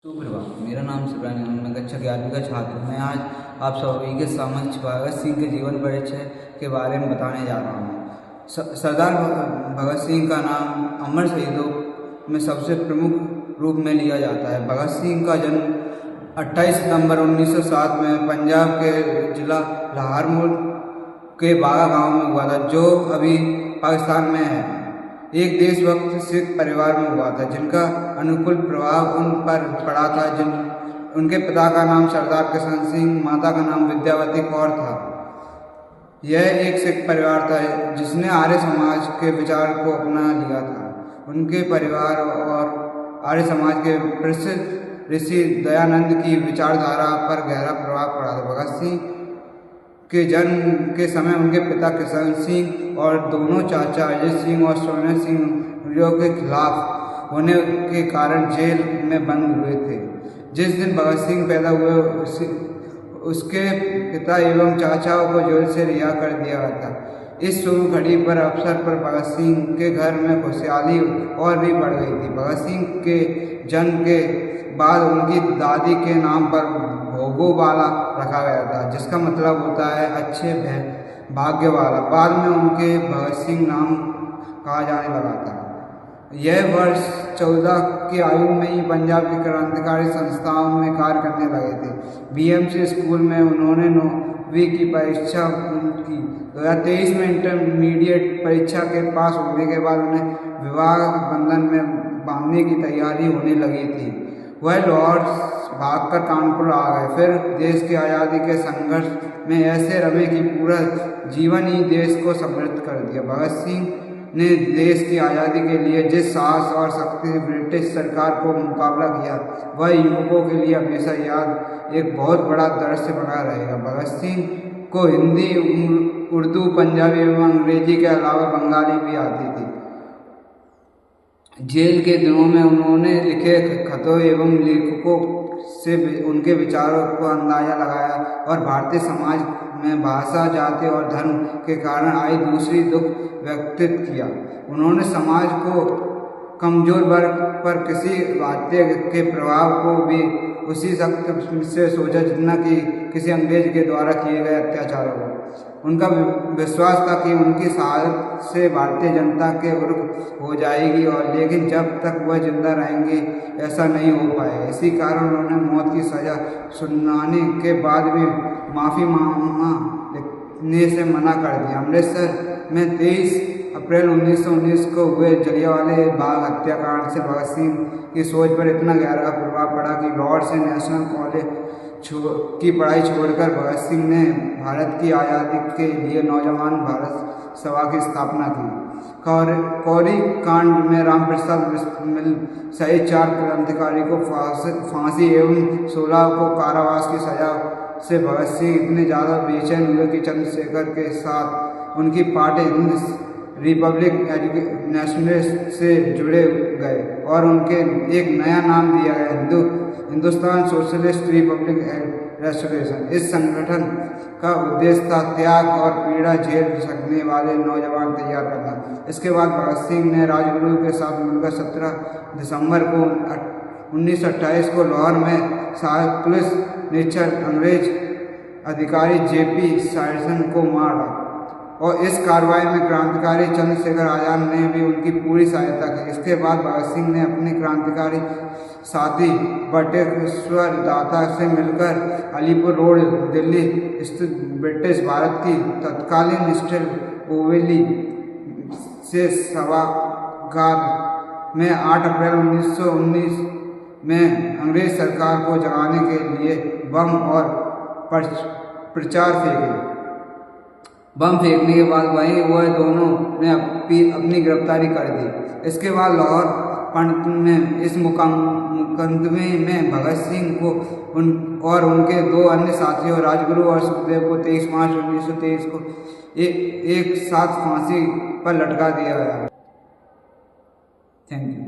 सुप्रभात। मेरा नाम शिवरानी, मैं कक्षा 11वीं का छात्र हूँ। मैं आज आप सभी के समक्ष भगत सिंह के जीवन परिचय के बारे में बताने जा रहा हूँ। सरदार भगत सिंह का नाम अमर शहीदों में सबसे प्रमुख रूप में लिया जाता है। भगत सिंह का जन्म 28 सितंबर 1907 में पंजाब के जिला लाहौर के बागा गांव में हुआ था, जो अभी पाकिस्तान में है। एक देशभक्त सिख परिवार में हुआ था, जिनका अनुकूल प्रभाव उन पर पड़ा था। उनके पिता का नाम सरदार किशन सिंह, माता का नाम विद्यावती कौर था। यह एक सिख परिवार था जिसने आर्य समाज के विचार को अपना लिया था। उनके परिवार और आर्य समाज के प्रसिद्ध ऋषि दयानंद की विचारधारा पर गहरा प्रभाव पड़ा था। भगत सिंह के जन्म के समय उनके पिता किशन सिंह और दोनों चाचा अजय सिंह और सोने सिंह के खिलाफ होने के कारण जेल में बंद हुए थे। जिस दिन भगत सिंह पैदा हुए उसके पिता एवं चाचाओं को जेल से रिहा कर दिया गया था। इस शुभ घड़ी पर अवसर पर भगत सिंह के घर में खुशहाली और भी बढ़ गई थी। भगत सिंह के जन्म के बाद उनकी दादी के नाम पर भोगोवाला रखा गया था, जिसका मतलब होता है अच्छे भाग्य वाला। बाद में उनके भगत सिंह नाम कहा जाने लगा था। यह वर्ष 14 की आयु में ही पंजाब की क्रांतिकारी संस्थाओं में कार्य करने लगे थे। BMC स्कूल में उन्होंने 9वीं की परीक्षा की। 2023 में इंटरमीडिएट परीक्षा के पास होने के बाद उन्हें विवाह बंधन में बांधने की तैयारी होने लगी थी। वह लाहौर भागकर कानपुर आ गए। फिर देश की आज़ादी के संघर्ष में ऐसे रमे कि पूरा जीवन ही देश को समृद्ध कर दिया। भगत सिंह ने देश की आज़ादी के लिए जिस साहस और शक्ति से ब्रिटिश सरकार को मुकाबला किया, वह युवकों के लिए हमेशा याद एक बहुत बड़ा दृश्य बना रहेगा। भगत सिंह को हिंदी, उर्दू, पंजाबी एवं अंग्रेजी के अलावा बंगाली भी आती थी। जेल के दिनों में उन्होंने लिखे खतों एवं लेखकों से उनके विचारों को अंदाजा लगाया और भारतीय समाज में भाषा, जाति और धर्म के कारण आई दूसरी दुख व्यक्त किया। उन्होंने समाज को कमजोर वर्ग पर किसी भारतीय के प्रभाव को भी उसी शक्ति से सोचा जितना कि किसी अंग्रेज के द्वारा किए गए अत्याचारों को। उनका विश्वास था कि उनकी शहादत से भारतीय जनता के उर्ग हो जाएगी, और लेकिन जब तक वह जिंदा रहेंगे ऐसा नहीं हो पाएगा। इसी कारण उन्होंने मौत की सजा सुनाने के बाद भी माफ़ी मांगने से मना कर दिया। अमृतसर में 23 अप्रैल 1919 को हुए जलियांवाला बाग हत्याकांड से भगत सिंह की सोच पर इतना गहरा प्रभाव पड़ा कि लाहौर से नेशनल कॉलेज की पढ़ाई छोड़कर भगत सिंह ने भारत की आज़ादी के लिए नौजवान भारत सभा की स्थापना की। कौरी कांड में रामप्रसाद बिस्मिल सहित 4 क्रांतिकारी को फांसी एवं 16 को कारावास की सजा से भगत सिंह इतने ज़्यादा बेचैन हुए कि चंद्रशेखर के साथ उनकी पार्टी हिंद रिपब्लिक नेशनलिस्ट से जुड़े गए और उनके एक नया नाम दिया गया, हिंदुस्तान सोशलिस्ट रिपब्लिक रेस्टोरेशन। इस संगठन का उद्देश्य था त्याग और पीड़ा झेल सकने वाले नौजवान तैयार करना। इसके बाद भगत सिंह ने राजगुरु के साथ मिलकर 17 दिसंबर को 1928 को लाहौर में सहायक पुलिस निरीक्षक अंग्रेज अधिकारी JP साइसन को मारा, और इस कार्रवाई में क्रांतिकारी चंद्रशेखर आज़ाद ने भी उनकी पूरी सहायता की। इसके बाद भगत सिंह ने अपने क्रांतिकारी साथी बटेश्वर दाता से मिलकर अलीपुर रोड, दिल्ली स्थित ब्रिटिश भारत की तत्कालीन स्टील ओवली से सभागार में 8 अप्रैल 1919 में अंग्रेज सरकार को जगाने के लिए बम और प्रचार फेंके। बम फेंकने के बाद वहीं वह दोनों ने अपनी गिरफ्तारी कर दी। इसके बाद लाहौर पंडित में इस मुकदमे में भगत सिंह को और उनके 2 अन्य साथियों राजगुरु और सुखदेव को 23 मार्च 1923 को एक साथ फांसी पर लटका दिया गया। Thank you.